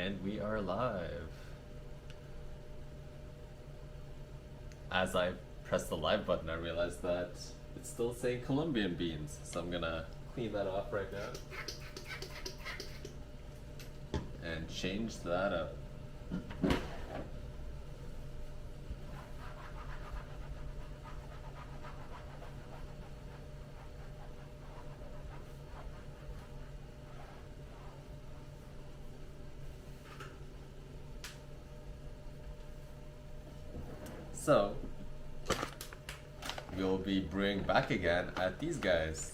And we are live. As I pressed the live button, I realized that it's still saying Colombian beans, so I'm gonna clean that off right now and change that up. So, we'll be brewing back again at these guys,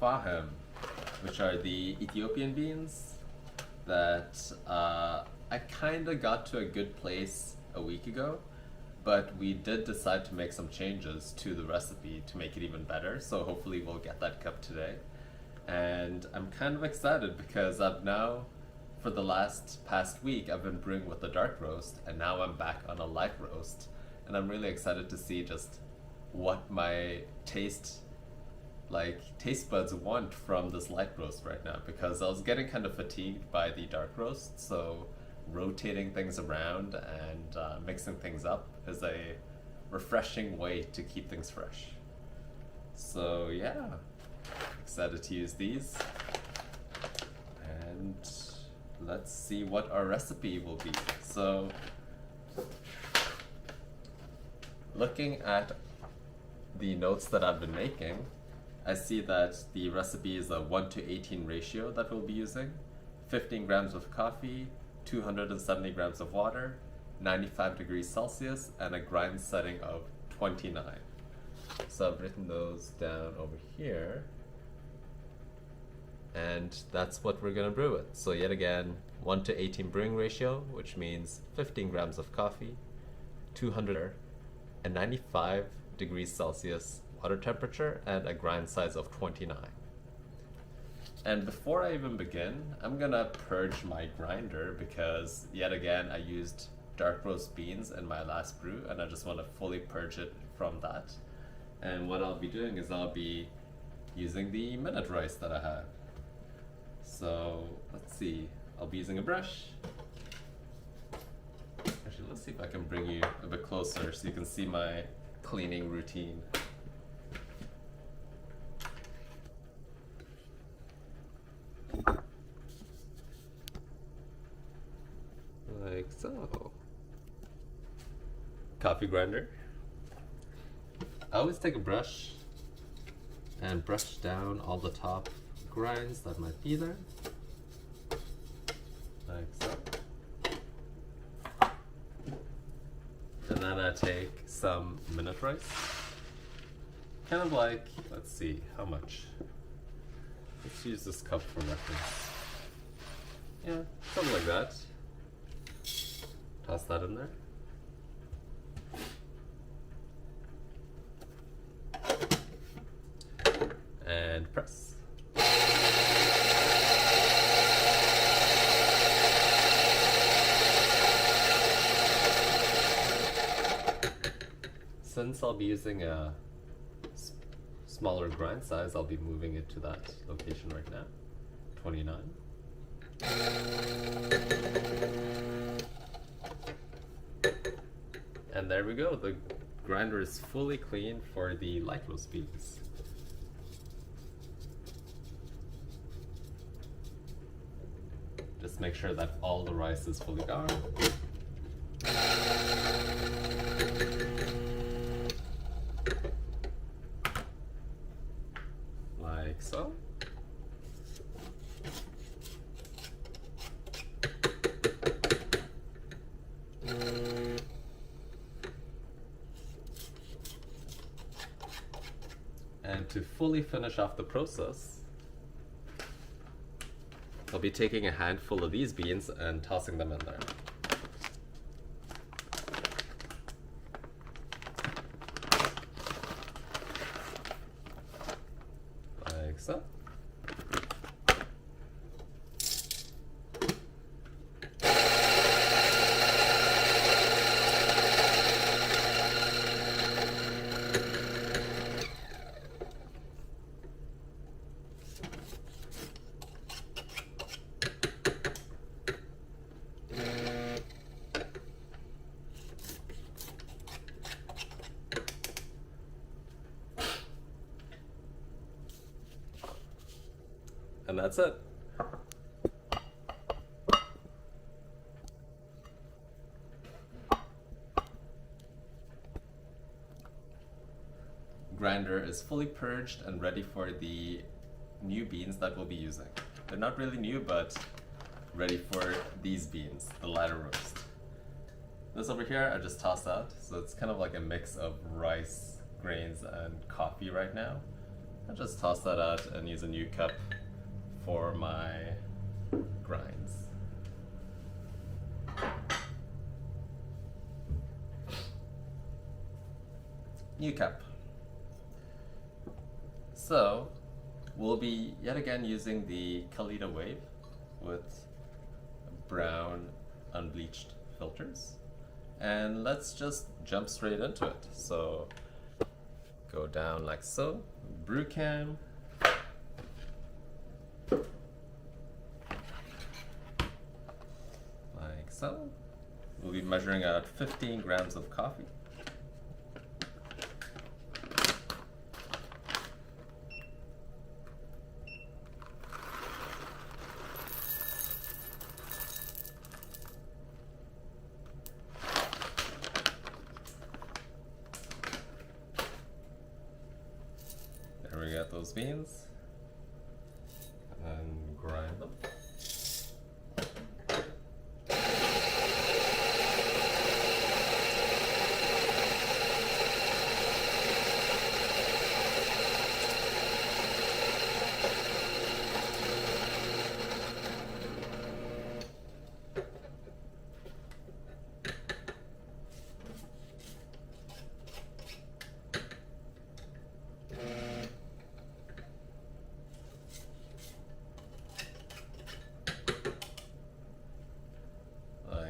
Fahem, which are the Ethiopian beans that I kinda got to a good place a week ago, but we did decide to make some changes to the recipe to make it even better, so hopefully we'll get that cup today. And I'm kind of excited because I've now, for the past week, I've been brewing with the dark roast, and now I'm back on a light roast. And I'm really excited to see just what my taste buds want from this light roast right now, because I was getting kind of fatigued by the dark roast, so rotating things around and mixing things up is a refreshing way to keep things fresh. So yeah, excited to use these, and let's see what our recipe will be. So looking at the notes that I've been making, I see that the recipe is a 1:18 ratio that we'll be using. 15 grams of coffee, 270 grams of water, 95 degrees Celsius, and a grind setting of 29. So I've written those down over here. And that's what we're gonna brew with. So yet again, 1:18 brewing ratio, which means 15 grams of coffee, 200 and 95 degrees Celsius water temperature, and a grind size of 29. And before I even begin, I'm gonna purge my grinder because yet again I used dark roast beans in my last brew, and I just want to fully purge it from that. And what I'll be doing is I'll be using the minute rice that I had. So let's see, I'll be using a brush. Actually, let's see if I can bring you a bit closer so you can see my cleaning routine. Like so. Coffee grinder. I always take a brush and brush down all the top grinds that might be there. Like so. And then I take some minute rice. Kind of like, let's see, how much? Let's use this cup for reference. Yeah, something like that. Toss that in there. And press. Since I'll be using a smaller grind size, I'll be moving it to that location right now. 29. And there we go. The grinder is fully clean for the light roast beans. Just make sure that all the rice is fully gone. Like so. And to fully finish off the process, I'll be taking a handful of these beans and tossing them in there. Like so. And that's it. Grinder is fully purged and ready for the new beans that we'll be using. They're not really new, but ready for these beans, the ladder roast. This over here I just tossed out, so it's kind of like a mix of rice, grains, and coffee right now. I just toss that out and use a new cup for my grinds. New cup. So, we'll be yet again using the Kalita Wave with brown unbleached filters. And let's just jump straight into it. So, go down like so, brew can. Like so. We'll be measuring out 15 grams of coffee. There we got those beans, and then grind them.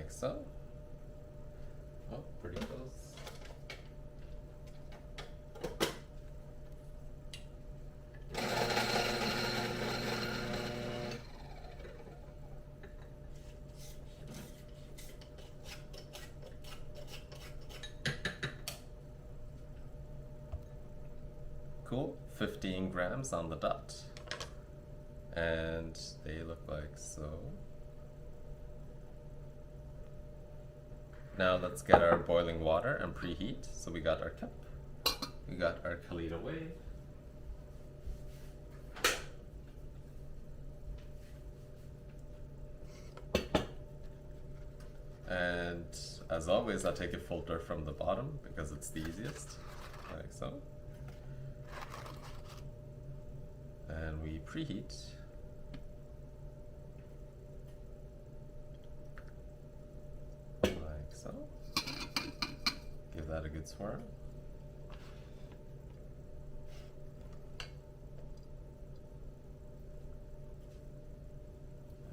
So, oh, pretty close. Cool, 15 grams on the dot. And they look like so. Now let's get our boiling water and preheat. So we got our cup, we got our Kalita Wave. And as always, I take a filter from the bottom because it's the easiest, like so. And we preheat. So, give that a good swirl.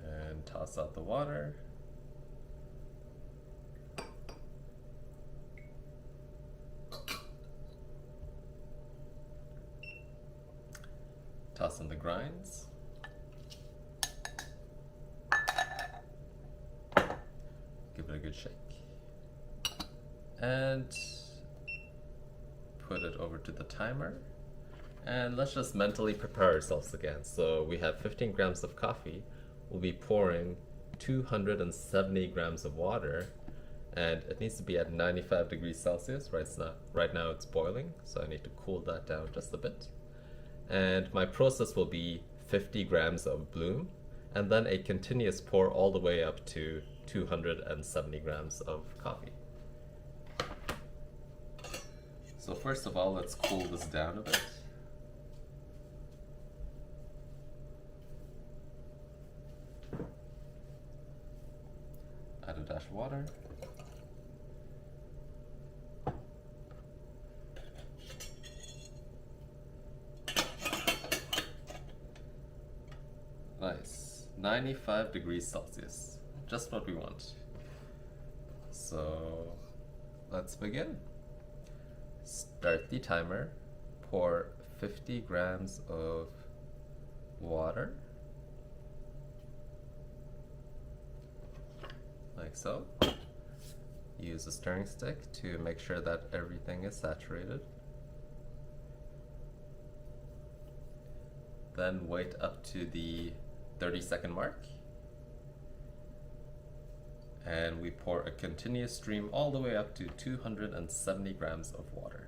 And toss out the water. Toss in the grinds. Give it a good shake. And put it over to the timer. And let's just mentally prepare ourselves again. So we have 15 grams of coffee. We'll be pouring 270 grams of water, and it needs to be at 95 degrees Celsius. Right now it's boiling, so I need to cool that down just a bit. And my process will be 50 grams of bloom, and then a continuous pour all the way up to 270 grams of coffee. So first of all, let's cool this down a bit. Add a dash of water. Nice. 95 degrees Celsius. Just what we want. So let's begin. Start the timer. Pour 50 grams of water. Like so. Use a stirring stick to make sure that everything is saturated. then wait up to the 30-second mark. And we pour a continuous stream all the way up to 270 grams of water.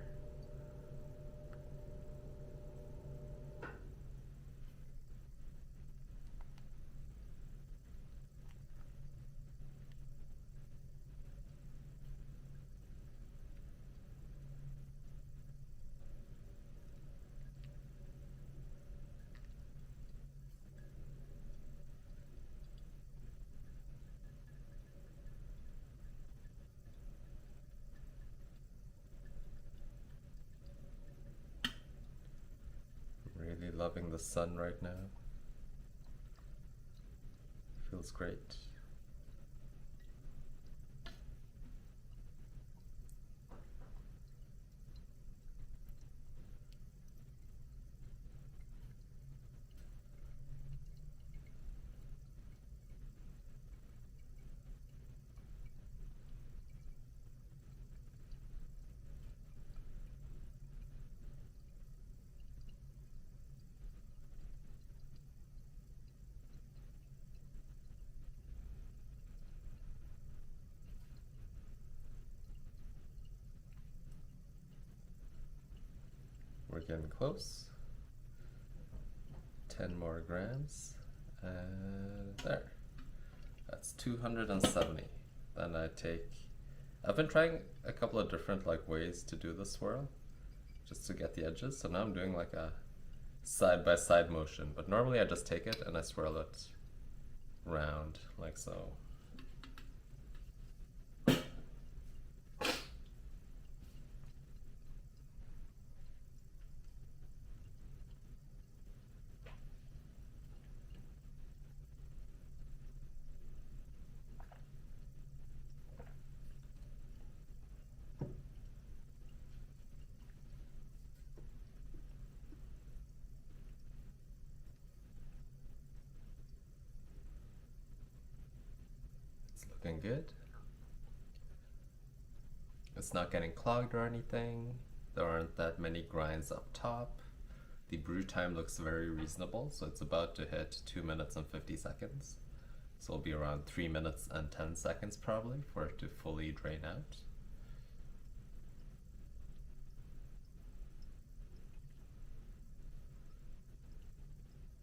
Really loving the sun right now. Feels great. We're getting close. 10 more grams. And there. That's 270. Then I've been trying a couple of different ways to do the swirl, just to get the edges. So now I'm doing like a side-by-side motion. But normally I just take it and I swirl it round, like so. Looking good. It's not getting clogged or anything. There aren't that many grinds up top. The brew time looks very reasonable, so it's about to hit 2 minutes and 50 seconds. So it'll be around 3 minutes and 10 seconds probably for it to fully drain out.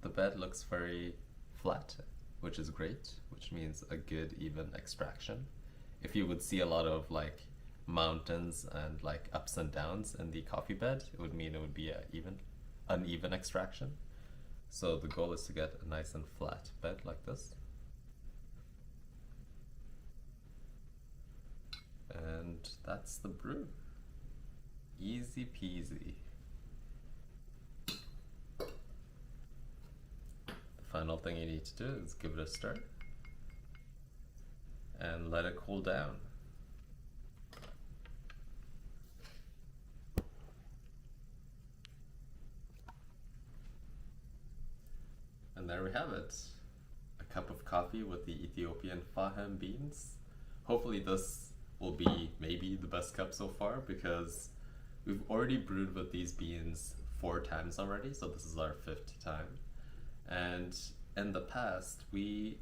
The bed looks very flat, which is great, which means a good even extraction. If you would see a lot of mountains and ups and downs in the coffee bed, it would mean it would be uneven extraction. So the goal is to get a nice and flat bed like this. And that's the brew. Easy peasy. Final thing you need to do is give it a stir and let it cool down. And there we have it. A cup of coffee with the Ethiopian Fahem beans. Hopefully this will be maybe the best cup so far, because we've already brewed with these beans 4 times already, so this is our 5th time. And in the past, we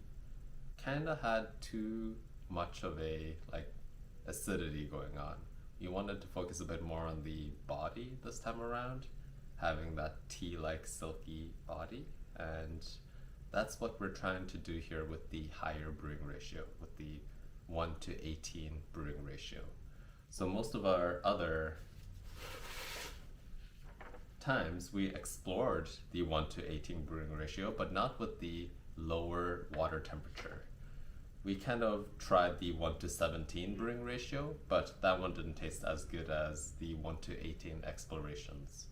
kind of had too much of a acidity going on. We wanted to focus a bit more on the body this time around, having that tea-like silky body, and that's what we're trying to do here with the higher brewing ratio, with the 1:18 brewing ratio. So most of our other times we explored the 1:18 brewing ratio, but not with the lower water temperature. We kind of tried the 1:17 brewing ratio, but that one didn't taste as good as the 1:18 explorations.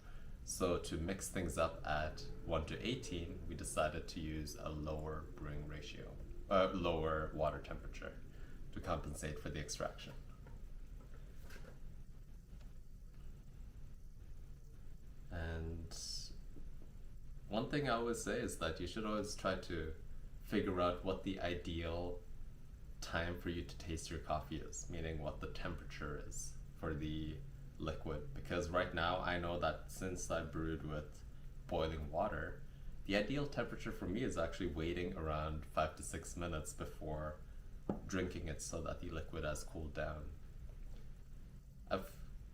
So to mix things up at 1:18, we decided to use a lower brewing ratio, lower water temperature to compensate for the extraction. And one thing I always say is that you should always try to figure out what the ideal time for you to taste your coffee is, meaning what the temperature is for the liquid. Because right now I know that since I brewed with boiling water, the ideal temperature for me is actually waiting around 5 to 6 minutes before drinking it so that the liquid has cooled down. I've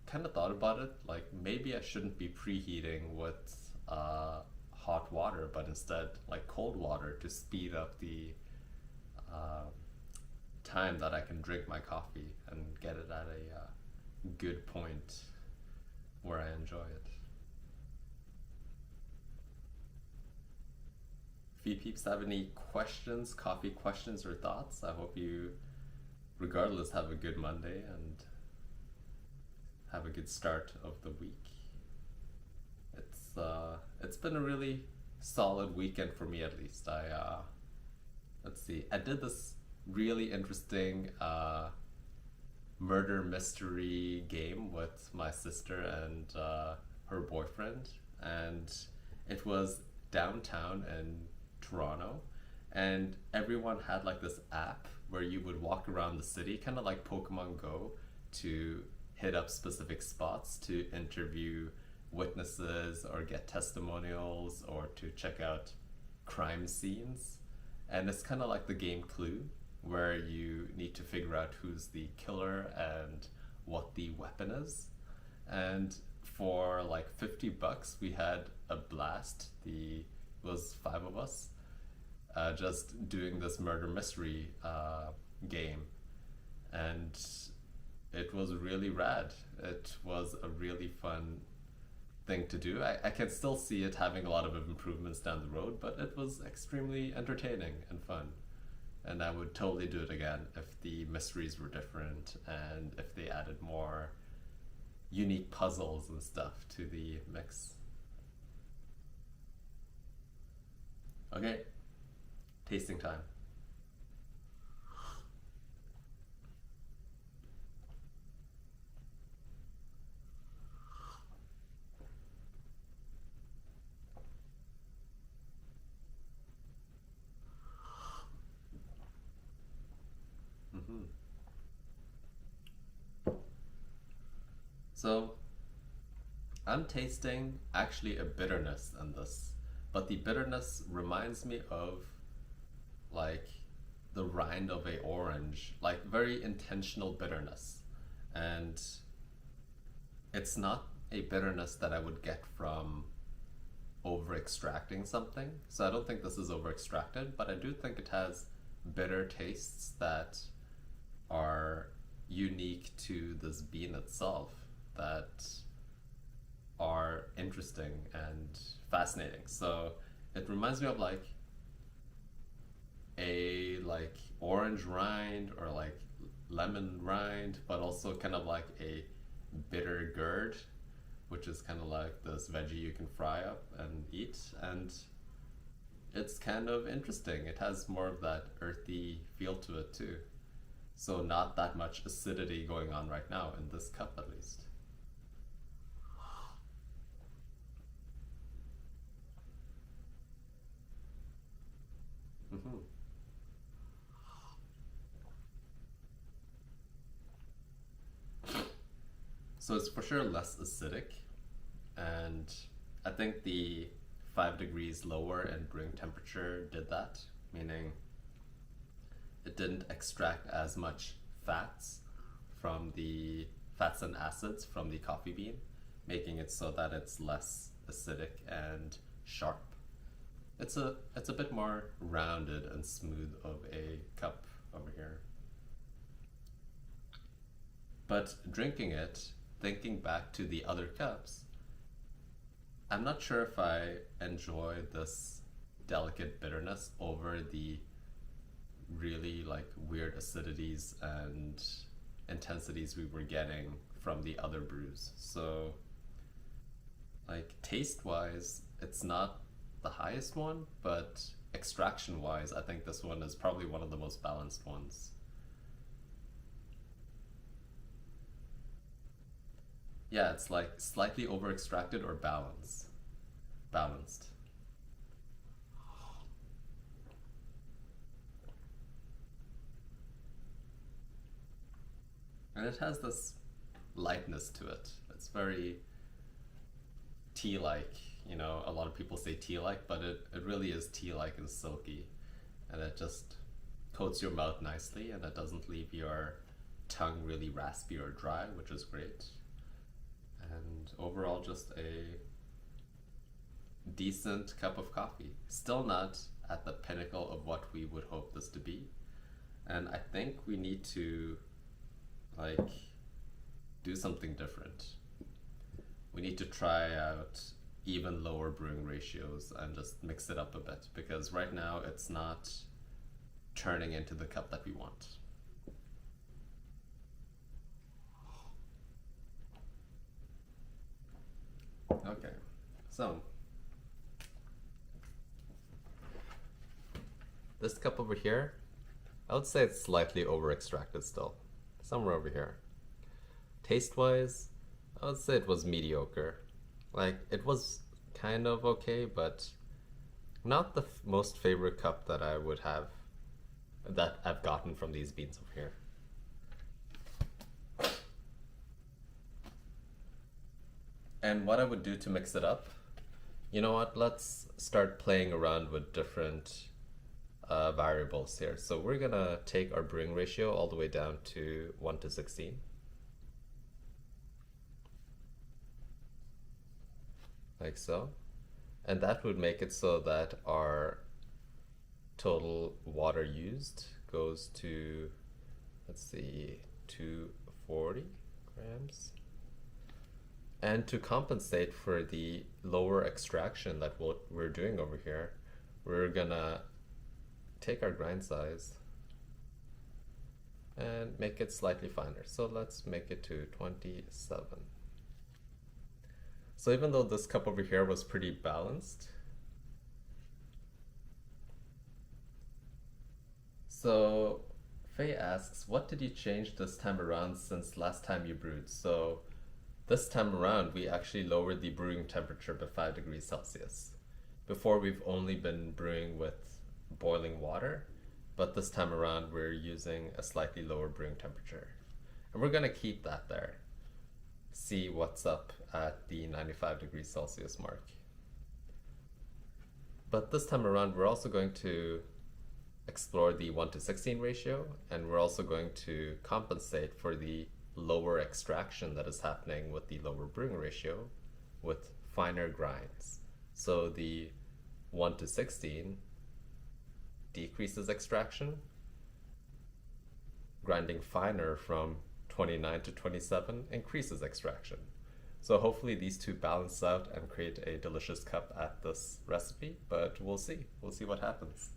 kind of thought about it, like maybe I shouldn't be preheating with hot water, but instead like cold water to speed up the uh, time that I can drink my coffee and get it at a good point where I enjoy it. If you peeps have any questions, coffee questions or thoughts, I hope you, regardless, have a good Monday and have a good start of the week. It's been a really solid weekend for me, at least. Let's see, I did this really interesting murder mystery game with my sister and her boyfriend, and it was downtown in Toronto, and everyone had like this app where you would walk around the city, kind of like Pokemon Go, to hit up specific spots to interview witnesses or get testimonials or to check out crime scenes. And it's kind of like the game Clue, where you need to figure out who's the killer and what the weapon is. And for like $50, we had a blast. It was 5 of us just doing this murder mystery game. And it was really rad. It was a really fun thing to do. I can still see it having a lot of improvements down the road, but it was extremely entertaining and fun. And I would totally do it again if the mysteries were different and if they added more unique puzzles and stuff to the mix. Okay, tasting time. So I'm tasting actually a bitterness in this, but the bitterness reminds me of like the rind of a orange, like very intentional bitterness. And it's not a bitterness that I would get from over extracting something. So I don't think this is over extracted, but I do think it has bitter tastes that are unique to this bean itself, that are interesting and fascinating. So it reminds me of like a like orange rind or like lemon rind, but also kind of like a bitter gourd, which is kind of like this veggie you can fry up and eat. And it's kind of interesting. It has more of that earthy feel to it too. So not that much acidity going on right now in this cup, at least. Mm-hmm. So it's for sure less acidic, and I think the 5 degrees lower in brewing temperature did that, meaning it didn't extract as much fats and acids from the coffee bean, making it so that it's less acidic and sharp. It's a bit more rounded and smooth of a cup over here. But drinking it, thinking back to the other cups, I'm not sure if I enjoy this delicate bitterness over the really like weird acidities and intensities we were getting from the other brews. So like taste wise, it's not the highest one, but extraction wise, I think this one is probably one of the most balanced ones. Yeah, it's like slightly over extracted or balanced. And it has this lightness to it. It's very tea like, a lot of people say tea-like, but it really is tea-like and silky. And it just coats your mouth nicely, and it doesn't leave your tongue really raspy or dry, which is great. And overall, just a decent cup of coffee. Still not at the pinnacle of what we would hope this to be. And I think we need to like do something different. We need to try out even lower brewing ratios and just mix it up a bit, because right now it's not turning into the cup that we want. Okay, so this cup over here, I would say it's slightly over extracted still, somewhere over here. Taste wise, I would say it was mediocre. Like, it was kind of okay, but not the most favorite cup that I would have, that I've gotten from these beans over here. And what I would do to mix it up, you know what, let's start playing around with different variables here. So we're gonna take our brewing ratio all the way down to 1:16. Like so. And that would make it so that our total water used goes to, let's see, 240 grams. And to compensate for the lower extraction that we're doing over here, we're gonna take our grind size and make it slightly finer. So let's make it to 27. So even though this cup over here was pretty balanced, so Faye asks, what did you change this time around since last time you brewed? So this time around, we actually lowered the brewing temperature by 5 degrees Celsius. Before, we've only been brewing with boiling water, but this time around, we're using a slightly lower brewing temperature. And we're gonna keep that there. See what's up at the 95 degrees Celsius mark. But this time around, we're also going to explore the 1:16 ratio, and we're also going to compensate for the lower extraction that is happening with the lower brewing ratio with finer grinds. So the 1:16 decreases extraction, grinding finer from 29 to 27 increases extraction. So hopefully these two balance out and create a delicious cup at this recipe, but we'll see. We'll see what happens.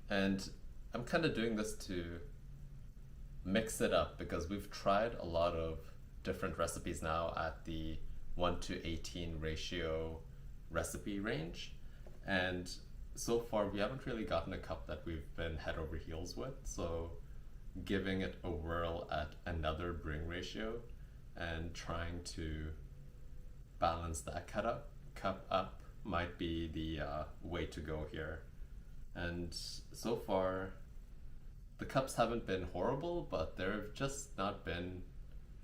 And I'm kind of doing this to mix it up because we've tried a lot of different recipes now at the 1:18 ratio recipe range. And so far we haven't really gotten a cup that we've been head over heels with. So giving it a whirl at another brewing ratio and trying to balance that cup up might be the way to go here. And so far, the cups haven't been horrible, but they've just not been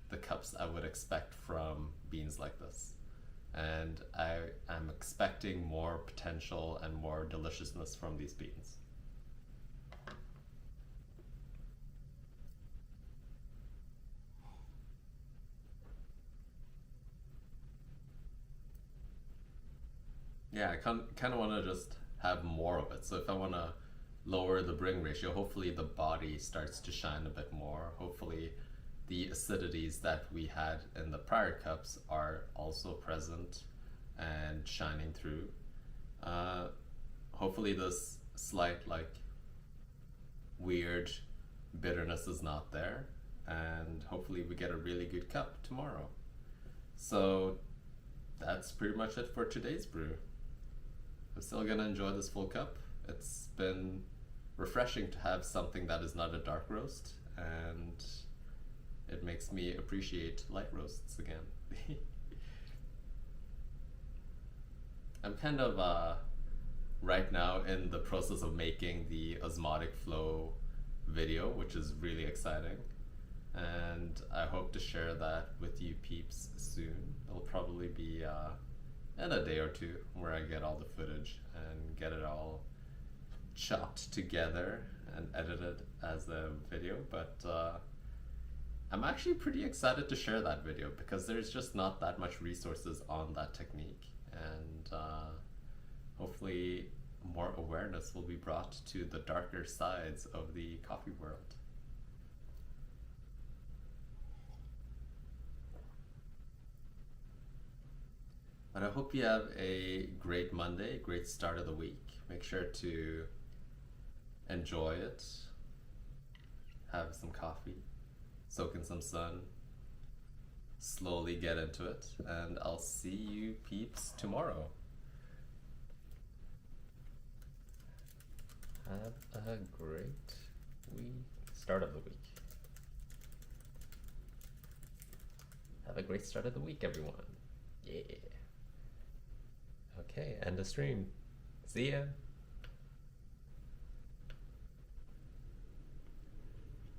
the cups I would expect from beans like this. And I am expecting more potential and more deliciousness from these beans. Yeah, I kind of want to just have more of it. So if I want to lower the brewing ratio, hopefully the body starts to shine a bit more. Hopefully the acidities that we had in the prior cups are also present and shining through. Hopefully this slight like weird bitterness is not there, and hopefully we get a really good cup tomorrow. So that's pretty much it for today's brew. I'm still gonna enjoy this full cup. It's been refreshing to have something that is not a dark roast, and it makes me appreciate light roasts again. I'm kind of right now in the process of making the osmotic flow video, which is really exciting, and I hope to share that with you peeps soon. probably be in a day or two where I get all the footage and get it all chopped together and edited as a video. But I'm actually pretty excited to share that video because there's just not that much resources on that technique, and hopefully more awareness will be brought to the darker sides of the coffee world. But I hope you have a great Monday, great start of the week. Make sure to enjoy it, have some coffee, soak in some sun, slowly get into it, and I'll see you peeps tomorrow. Have a great start of the week. Have a great start of the week, everyone. Yeah. Okay, end of stream. See ya.